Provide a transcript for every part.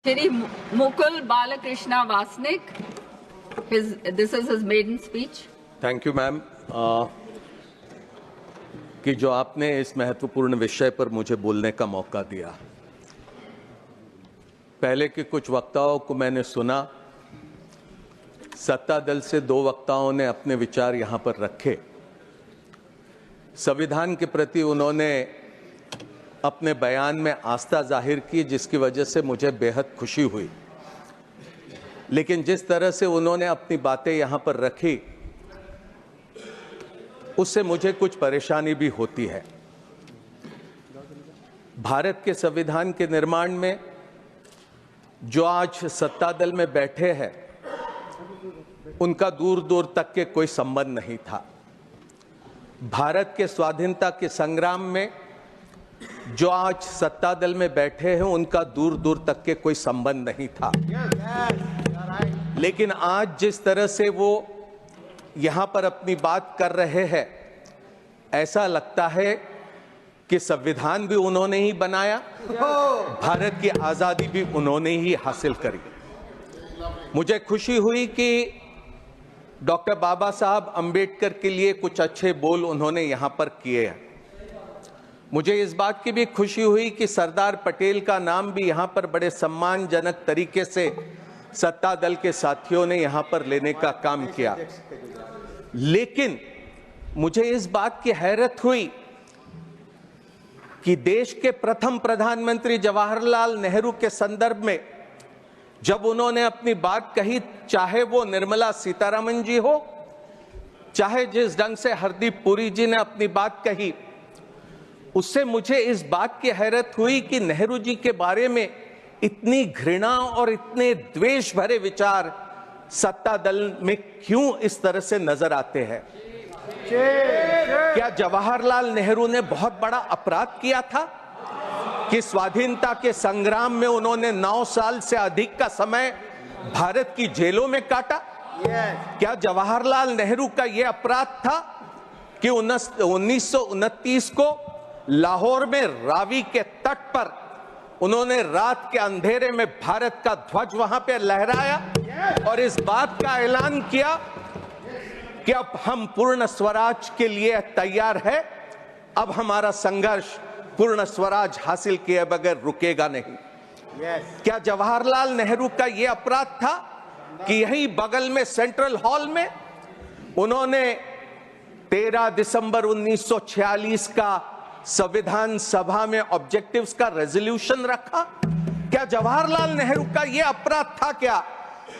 Shri Mukul Balakrishna Vasnik, this is his maiden speech. Thank you ma'am कि जो आपने इस महत्वपूर्ण विषय पर मुझे बोलने का मौका दिया। पहले के कुछ वक्ताओं को मैंने सुना, सत्ता दल से दो वक्ताओं ने अपने विचार यहां पर रखे। संविधान के प्रति उन्होंने अपने बयान में आस्था जाहिर की, जिसकी वजह से मुझे बेहद खुशी हुई। लेकिन जिस तरह से उन्होंने अपनी बातें यहां पर रखी, उससे मुझे कुछ परेशानी भी होती है। भारत के संविधान के निर्माण में जो आज सत्ता दल में बैठे हैं, उनका दूर दूर तक के कोई संबंध नहीं था। भारत के स्वाधीनता के संग्राम में जो आज सत्ता दल में बैठे हैं, उनका दूर दूर तक के कोई संबंध नहीं था। लेकिन आज जिस तरह से वो यहां पर अपनी बात कर रहे हैं, ऐसा लगता है कि संविधान भी उन्होंने ही बनाया, भारत की आजादी भी उन्होंने ही हासिल करी। मुझे खुशी हुई कि डॉक्टर बाबा साहब अंबेडकर के लिए कुछ अच्छे बोल उन्होंने यहां पर किए हैं। मुझे इस बात की भी खुशी हुई कि सरदार पटेल का नाम भी यहां पर बड़े सम्मानजनक तरीके से सत्ता दल के साथियों ने यहां पर लेने का काम किया। लेकिन मुझे इस बात की हैरत हुई कि देश के प्रथम प्रधानमंत्री जवाहरलाल नेहरू के संदर्भ में जब उन्होंने अपनी बात कही, चाहे वो निर्मला सीतारमण जी हो, चाहे जिस ढंग से हरदीप पुरी जी ने अपनी बात कही, उससे मुझे इस बात की हैरत हुई कि नेहरू जी के बारे में इतनी घृणा और इतने द्वेष भरे विचार सत्ता दल में क्यों इस तरह से नजर आते हैं। क्या जवाहरलाल नेहरू ने बहुत बड़ा अपराध किया था कि स्वाधीनता के संग्राम में उन्होंने 9 साल से अधिक का समय भारत की जेलों में काटा? क्या जवाहरलाल नेहरू का यह अपराध था कि 1929 को लाहौर में रावी के तट पर उन्होंने रात के अंधेरे में भारत का ध्वज वहां पे लहराया और इस बात का ऐलान किया कि अब हम पूर्ण स्वराज के लिए तैयार है, अब हमारा संघर्ष पूर्ण स्वराज हासिल किए बगैर रुकेगा नहीं। क्या जवाहरलाल नेहरू का यह अपराध था कि यहीं बगल में सेंट्रल हॉल में उन्होंने 13 दिसंबर 1946 का संविधान सभा में ऑब्जेक्टिव्स का रेजोल्यूशन रखा? क्या जवाहरलाल नेहरू का यह अपराध था क्या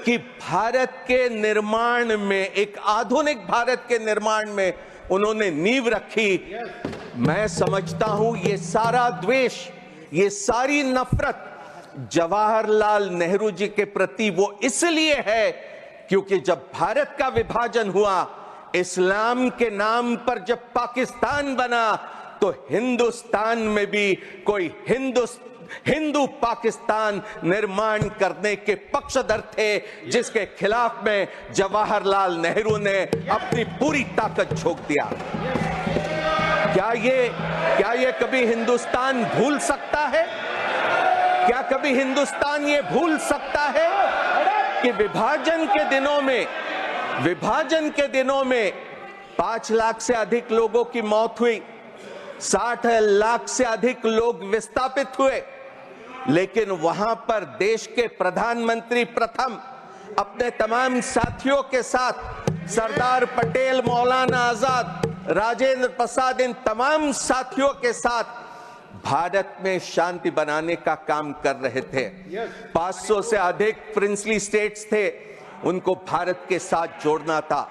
कि भारत के निर्माण में, एक आधुनिक भारत के निर्माण में उन्होंने नींव रखी? मैं समझता हूं ये सारा द्वेष, ये सारी नफरत जवाहरलाल नेहरू जी के प्रति वो इसलिए है क्योंकि जब भारत का विभाजन हुआ, इस्लाम के नाम पर जब पाकिस्तान बना, तो हिंदुस्तान में भी कोई हिंदू पाकिस्तान निर्माण करने के पक्षधर थे, जिसके खिलाफ में जवाहरलाल नेहरू ने अपनी पूरी ताकत झोंक दिया। क्या ये कभी हिंदुस्तान भूल सकता है? क्या कभी हिंदुस्तान ये भूल सकता है कि विभाजन के दिनों में 5 लाख से अधिक लोगों की मौत हुई, 60 लाख से अधिक लोग विस्थापित हुए, लेकिन वहां पर देश के प्रधानमंत्री प्रथम अपने तमाम साथियों के साथ, सरदार पटेल, मौलाना आजाद, राजेंद्र प्रसाद, इन तमाम साथियों के साथ भारत में शांति बनाने का काम कर रहे थे। 500 से अधिक प्रिंसली स्टेट्स थे, उनको भारत के साथ जोड़ना था।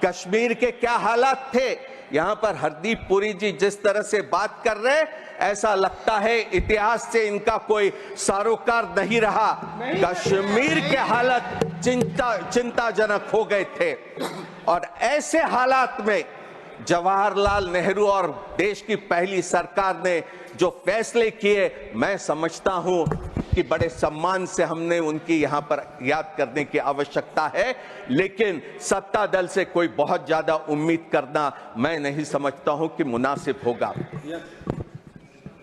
कश्मीर के क्या हालात थे? यहां पर हरदीप पुरी जी जिस तरह से बात कर रहे, ऐसा लगता है इतिहास से इनका कोई सरोकार नहीं रहा। कश्मीर के हालात चिंताजनक हो गए थे और ऐसे हालात में जवाहरलाल नेहरू और देश की पहली सरकार ने जो फैसले किए, मैं समझता हूं कि बड़े सम्मान से हमने उनकी यहां पर याद करने की आवश्यकता है। लेकिन सत्ता दल से कोई बहुत ज्यादा उम्मीद करना मैं नहीं समझता हूं कि मुनासिब होगा।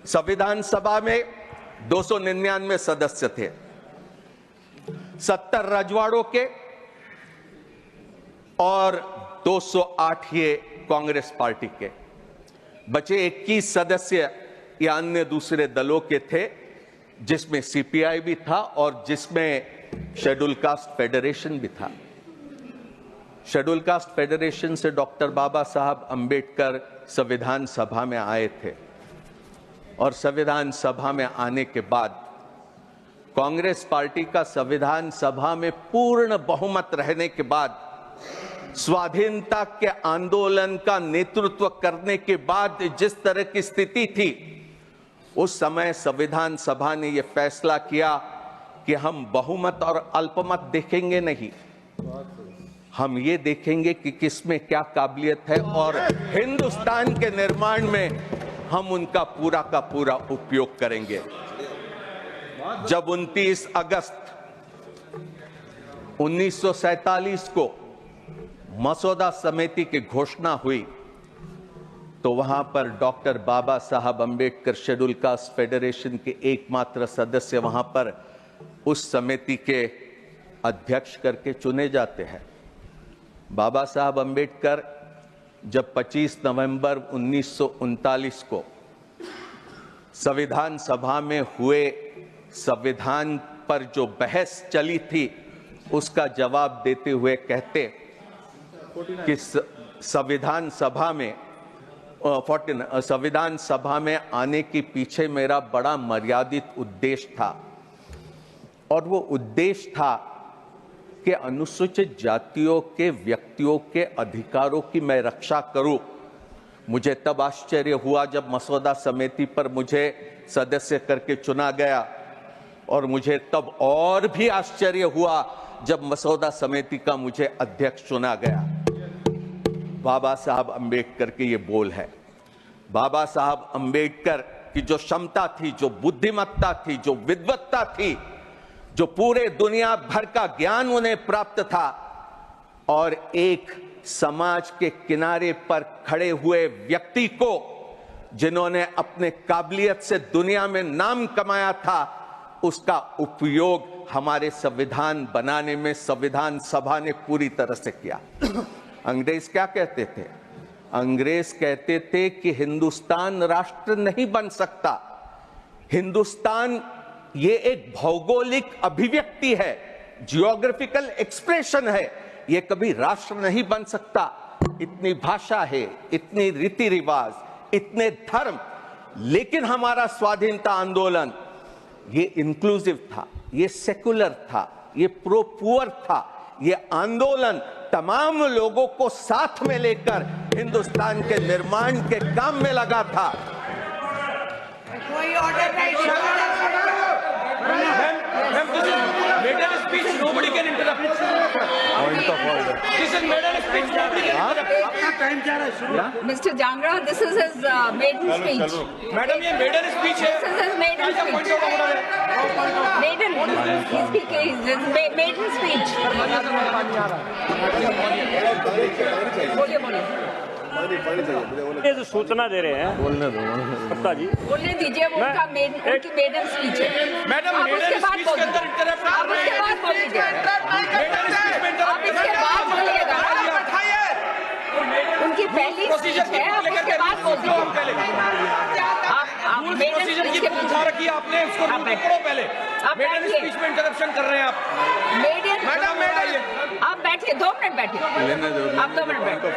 संविधान सभा में 299 सदस्य थे, 70 रजवाड़ों के और 208 ये कांग्रेस पार्टी के। बचे 21 सदस्य या अन्य दूसरे दलों के थे, जिसमें सीपीआई भी था और जिसमें शेड्यूल कास्ट फेडरेशन भी था। शेड्यूल कास्ट फेडरेशन से डॉक्टर बाबा साहब अंबेडकर संविधान सभा में आए थे और संविधान सभा में आने के बाद कांग्रेस पार्टी का संविधान सभा में पूर्ण बहुमत रहने के बाद स्वाधीनता के आंदोलन का नेतृत्व करने के बाद जिस तरह की स्थिति थी, उस समय संविधान सभा ने यह फैसला किया कि हम बहुमत और अल्पमत देखेंगे नहीं, हम ये देखेंगे कि किसमें क्या काबिलियत है और हिंदुस्तान के निर्माण में हम उनका पूरा का पूरा उपयोग करेंगे। जब 29 अगस्त 1947 को मसौदा समिति की घोषणा हुई तो वहां पर डॉक्टर बाबा साहब अंबेडकर शेड्यूल कास्ट फेडरेशन के एकमात्र सदस्य वहां पर उस समिति के अध्यक्ष करके चुने जाते हैं। बाबा साहब अंबेडकर जब 25 नवंबर 1939 को संविधान सभा में हुए संविधान पर जो बहस चली थी उसका जवाब देते हुए कहते कि संविधान सभा में आने के पीछे मेरा बड़ा मर्यादित उद्देश्य था और वो उद्देश्य था कि अनुसूचित जातियों के व्यक्तियों के अधिकारों की मैं रक्षा करूं। मुझे तब आश्चर्य हुआ जब मसौदा समिति पर मुझे सदस्य करके चुना गया और मुझे तब और भी आश्चर्य हुआ जब मसौदा समिति का मुझे अध्यक्ष चुना गया। बाबा साहब अंबेडकर के ये बोल है। बाबा साहब अंबेडकर की जो क्षमता थी, जो बुद्धिमत्ता थी, जो विद्वत्ता थी, जो पूरे दुनिया भर का ज्ञान उन्हें प्राप्त था और एक समाज के किनारे पर खड़े हुए व्यक्ति को जिन्होंने अपने काबिलियत से दुनिया में नाम कमाया था, उसका उपयोग हमारे संविधान बनाने में संविधान सभा ने पूरी तरह से किया। अंग्रेज क्या कहते थे? अंग्रेज कहते थे कि हिंदुस्तान राष्ट्र नहीं बन सकता। हिंदुस्तान ये एक भौगोलिक अभिव्यक्ति है, जियोग्राफिकल एक्सप्रेशन है, ये कभी राष्ट्र नहीं बन सकता। इतनी भाषा है, इतनी रीति रिवाज, इतने धर्म, लेकिन हमारा स्वाधीनता आंदोलन ये इंक्लूसिव था, ये सेकुलर था, ये प्रो पुअर था। ये आंदोलन तमाम लोगों को साथ में लेकर हिंदुस्तान के निर्माण के काम में लगा था। कोई ऑर्डर नहीं। Maiden speech, nobody can interrupt. Point of order. This is maiden speech, nobody can interrupt. Mr. Jangra, this is his maiden speech. Madam, ये maiden speech है. This is his maiden क्या point of order है? Maiden. He's speaking. His maiden speech. बोलिए। ये जो सूचना दे रहे हैं गुप्ता जी, बोलने दीजिए, वो उनका उनकी मेडन स्पीच है। मैडम, आप मेडन उसके बाद स्पीच के अंदर इंटरप्ट आप उसके बाद बोलिएगा। आप इसके बाद बोलिएगा। उनकी पहली स्पीच है, आप उसके बाद बोलिएगा। आप मेडन प्रोसीजर स्पीच की के पूछा रखी है आपने, उसको पकड़ो पहले। मेडन स्पीच में इंटरप्शन कर रहे हैं आप। मेडन मैडम, मैडम, आप बैठिए, 2 मिनट बैठिए। आप 2 मिनट बैठिए।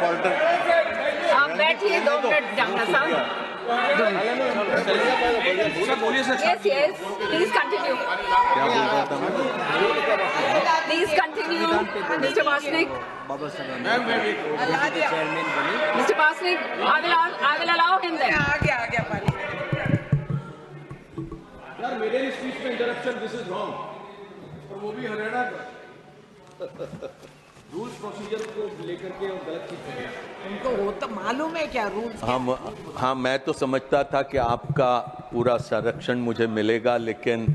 आप बैठिए 2 मिनट, जांगरा साहब। बोलिए sir. Yes, please continue. Please continue, Mr. Vasnik. Mr. Vasnik, I will allow him then. आ गया पानी। यार, मेडन स्पीच में इंटरप्शन, दिस इज रॉन्ग। और वो भी हरियाणा रूल्स प्रोसीजर को लेकर के गलत चीज। उनको वो तो मालूम है क्या रूल्स। हाँ, मैं तो समझता था कि आपका पूरा संरक्षण मुझे मिलेगा, लेकिन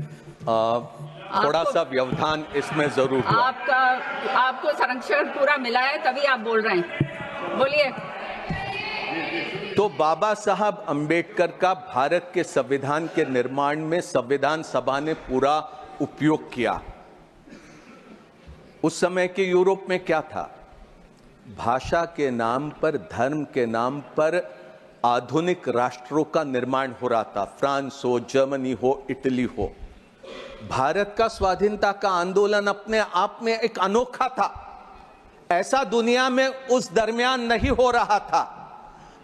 थोड़ा सा व्यवधान इसमें जरूर हुआ। आपको संरक्षण पूरा मिला है, तभी आप बोल रहे हैं। बोलिए। तो बाबा साहब अंबेडकर का भारत के संविधान के निर्माण में संविधान सभा ने पूरा उपयोग किया। उस समय के यूरोप में क्या था? भाषा के नाम पर, धर्म के नाम पर आधुनिक राष्ट्रों का निर्माण हो रहा था। फ्रांस हो, जर्मनी हो, इटली हो। भारत का स्वाधीनता का आंदोलन अपने आप में एक अनोखा था। ऐसा दुनिया में उस दरमियान नहीं हो रहा था।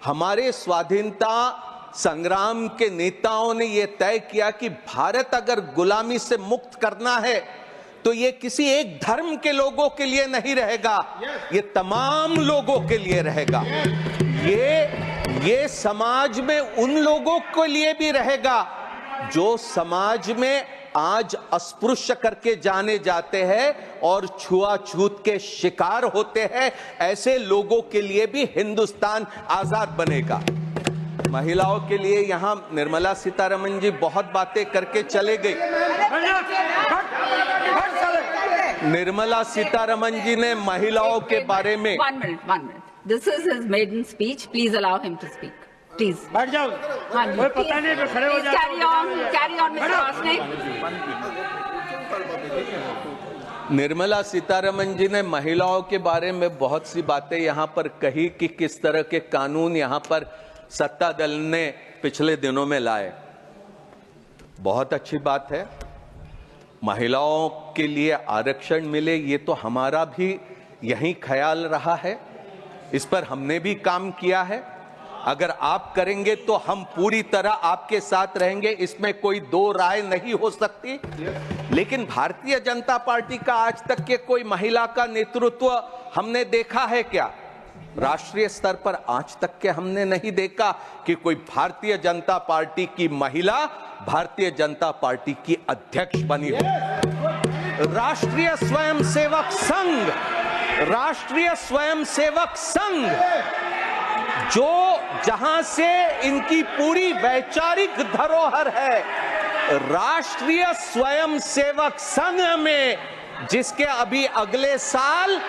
हमारे स्वाधीनता संग्राम के नेताओं ने यह तय किया कि भारत अगर गुलामी से मुक्त करना है तो ये किसी एक धर्म के लोगों के लिए नहीं रहेगा, ये तमाम लोगों के लिए रहेगा। ये समाज में उन लोगों के लिए भी रहेगा जो समाज में आज अस्पृश्य करके जाने जाते हैं और छुआछूत के शिकार होते हैं। ऐसे लोगों के लिए भी हिंदुस्तान आजाद बनेगा। महिलाओं के लिए यहां निर्मला सीतारमण जी बहुत बातें करके चले गई। निर्मला सीतारमण जी ने महिलाओं के बारे में one minute. This is his maiden speech. Please allow him to speak. Please. बैठ जाओ, कोई पता नहीं पे खड़े हो Please जाओ। carry on, Mr. Vasnik. Nirmala Sitharaman ji ने महिलाओं के बारे में बहुत सी बातें यहां पर कही कि किस तरह के कानून यहां पर सत्ता दल ने पिछले दिनों में लाए। बहुत अच्छी बात है, महिलाओं के लिए आरक्षण मिले, ये तो हमारा भी यही ख्याल रहा है। इस पर हमने भी काम किया है। अगर आप करेंगे तो हम पूरी तरह आपके साथ रहेंगे, इसमें कोई दो राय नहीं हो सकती। लेकिन भारतीय जनता पार्टी का आज तक के कोई महिला का नेतृत्व हमने देखा है क्या? राष्ट्रीय स्तर पर आज तक के हमने नहीं देखा कि कोई भारतीय जनता पार्टी की महिला भारतीय जनता पार्टी की अध्यक्ष बनी हो। राष्ट्रीय स्वयंसेवक संघ जो जहां से इनकी पूरी वैचारिक धरोहर है, राष्ट्रीय स्वयंसेवक संघ में जिसके अभी अगले साल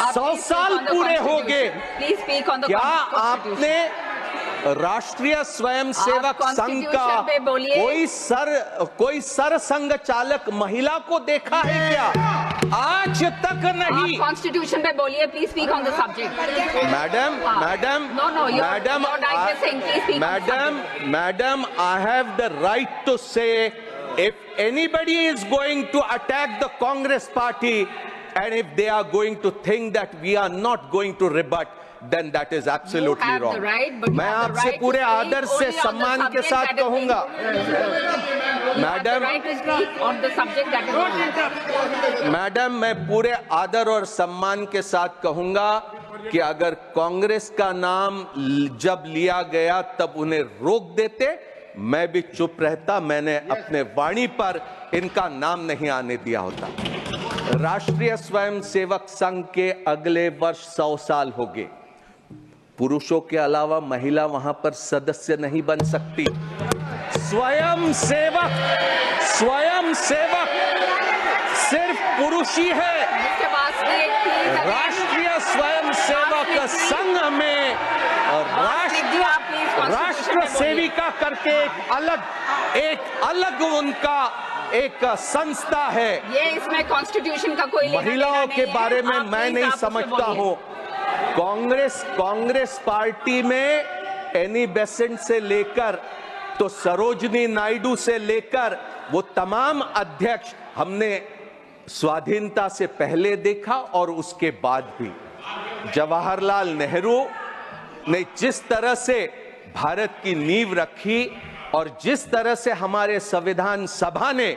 100 साल पूरे हो गए, क्या आपने राष्ट्रीय स्वयंसेवक संघ का कोई सर संघ चालक महिला को देखा है क्या? आज तक नहीं। कॉन्स्टिट्यूशन पे बोलिए, please speak on the subject. Madam, I have the right to say if anybody is going to attack the Congress party and if they are going to think that we are not going to rebut, then that is absolutely wrong. मैं आपसे पूरे आदर से सम्मान के साथ कहूंगा, madam, मैं पूरे आदर और सम्मान के साथ कहूंगा कि अगर कांग्रेस का नाम जब लिया गया तब उन्हें रोक देते, मैं भी चुप रहता। मैंने अपने वाणी पर इनका नाम नहीं आने दिया होता। राष्ट्रीय स्वयंसेवक संघ के अगले वर्ष 100 साल हो गए। पुरुषों के अलावा महिला वहां पर सदस्य नहीं बन सकती। स्वयंसेवक सिर्फ पुरुष ही है। राष्ट्रीय स्वयंसेवक संघ में राष्ट्र सेविका करके एक अलग उनका एक संस्था है। ये इसमें कॉन्स्टिट्यूशन का कोई महिलाओं के बारे में मैं नहीं समझता हूं। कांग्रेस पार्टी में एनी बेसेंट से लेकर तो सरोजनी नायडू से लेकर वो तमाम अध्यक्ष हमने स्वाधीनता से पहले देखा और उसके बाद भी। जवाहरलाल नेहरू ने जिस तरह से भारत की नींव रखी और जिस तरह से हमारे संविधान सभा ने,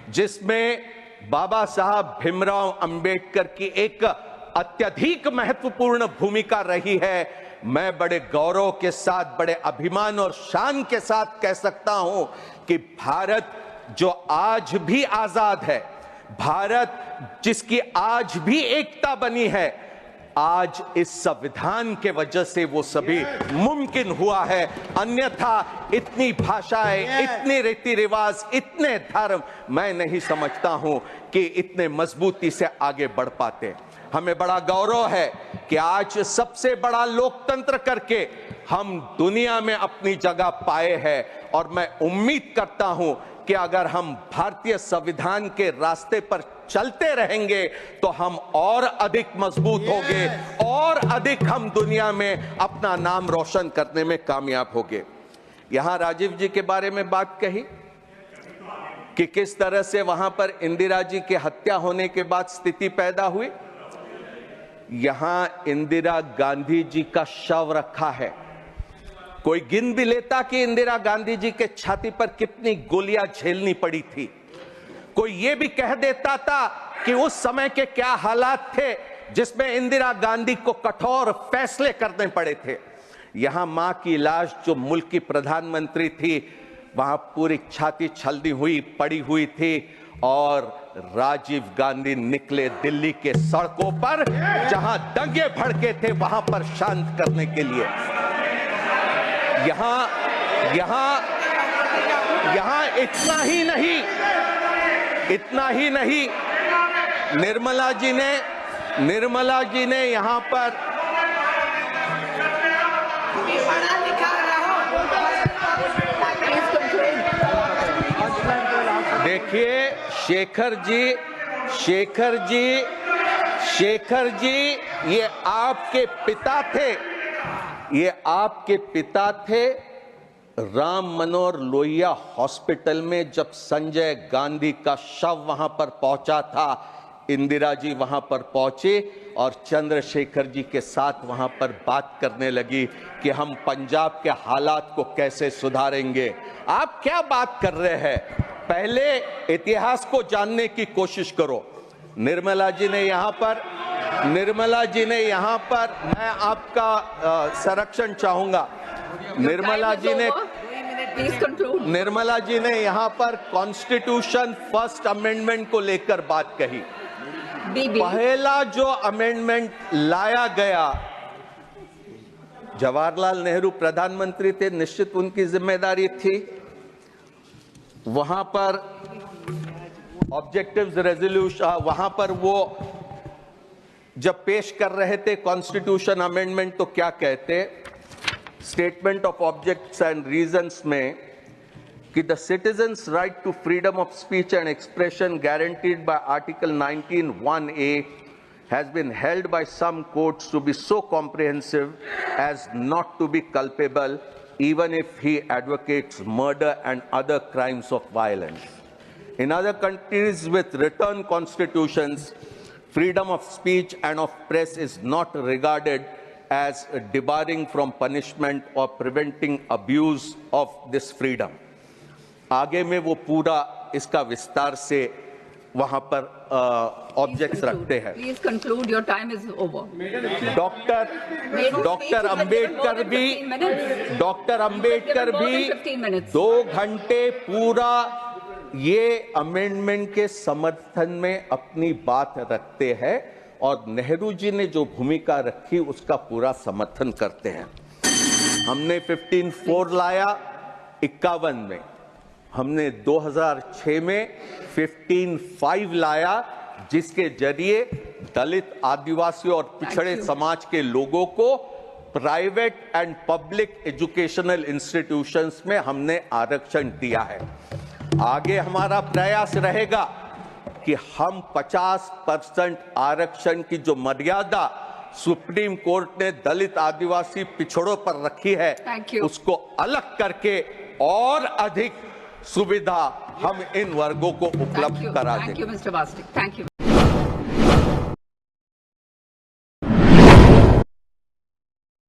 जिसमें बाबा साहब भीमराव अंबेडकर की एक अत्यधिक महत्वपूर्ण भूमिका रही है, मैं बड़े गौरव के साथ, बड़े अभिमान और शान के साथ कह सकता हूं कि भारत जो आज भी आजाद है, भारत जिसकी आज भी एकता बनी है, आज इस संविधान के वजह से वो सभी मुमकिन हुआ है। अन्यथा इतनी भाषाएं, इतने रीति रिवाज, इतने धर्म, मैं नहीं समझता हूं कि इतने मजबूती से आगे बढ़ पाते। हमें बड़ा गौरव है कि आज सबसे बड़ा लोकतंत्र करके हम दुनिया में अपनी जगह पाए हैं और मैं उम्मीद करता हूं कि अगर हम भारतीय संविधान के रास्ते पर चलते रहेंगे तो हम और अधिक मजबूत होंगे और अधिक हम दुनिया में अपना नाम रोशन करने में कामयाब होंगे। यहां राजीव जी के बारे में बात कही कि किस तरह से वहां पर इंदिरा जी की हत्या होने के बाद स्थिति पैदा हुई। यहां इंदिरा गांधी जी का शव रखा है। कोई गिन भी लेता कि इंदिरा गांधी जी के छाती पर कितनी गोलियां झेलनी पड़ी थी। कोई यह भी कह देता था कि उस समय के क्या हालात थे जिसमें इंदिरा गांधी को कठोर फैसले करने पड़े थे। यहां मां की लाश जो मुल्क की प्रधानमंत्री थी वहां पूरी छाती छलनी हुई पड़ी हुई थी और राजीव गांधी निकले दिल्ली के सड़कों पर जहां दंगे भड़के थे वहां पर शांत करने के लिए। यहां इतना ही नहीं निर्मला जी ने यहां पर पढ़ा लिखा देखिए शेखर जी ये आपके पिता थे। राम मनोहर लोहिया हॉस्पिटल में जब संजय गांधी का शव वहां पर पहुंचा था, इंदिरा जी वहां पर पहुंचे और चंद्रशेखर जी के साथ वहां पर बात करने लगी कि हम पंजाब के हालात को कैसे सुधारेंगे। आप क्या बात कर रहे हैं? पहले इतिहास को जानने की कोशिश करो। निर्मला जी ने यहां पर मैं आपका संरक्षण चाहूंगा। निर्मला जी ने यहां पर कॉन्स्टिट्यूशन फर्स्ट अमेंडमेंट को लेकर बात कही। पहला जो अमेंडमेंट लाया गया, जवाहरलाल नेहरू प्रधानमंत्री थे, निश्चित उनकी जिम्मेदारी थी। वहां पर ऑब्जेक्टिव्स रेजोल्यूशन वहां पर वो जब पेश कर रहे थे कॉन्स्टिट्यूशन अमेंडमेंट तो क्या कहते, statement of objects and reasons में कि the citizens right to freedom of speech and expression guaranteed by article 19(1)(a has been held by some courts to be so comprehensive as not to be culpable even if he advocates murder and other crimes of violence. In other countries with written constitutions, freedom of speech and of press is not regarded as debarring from punishment or preventing abuse of this freedom. आगे में वो पूरा इसका विस्तार से वहां पर objects रखते हैं। Please conclude, your time is over. Doctor Ambedkar भी 2 घंटे पूरा ये अमेंडमेंट के समर्थन में अपनी बात रखते हैं और नेहरू जी ने जो भूमिका रखी उसका पूरा समर्थन करते हैं। हमने 15(4) लाया 51 में, हमने 2006 में 15(5) लाया जिसके जरिए दलित, आदिवासी और पिछड़े समाज के लोगों को private and public educational institutions में हमने आरक्षण दिया है। आगे हमारा प्रयास रहेगा कि हम 50% आरक्षण की जो मर्यादा सुप्रीम कोर्ट ने दलित, आदिवासी, पिछड़ों पर रखी है उसको अलग करके और अधिक सुविधा हम इन वर्गों को उपलब्ध करा दें। Thank you, Mr. Bastik. Thank you.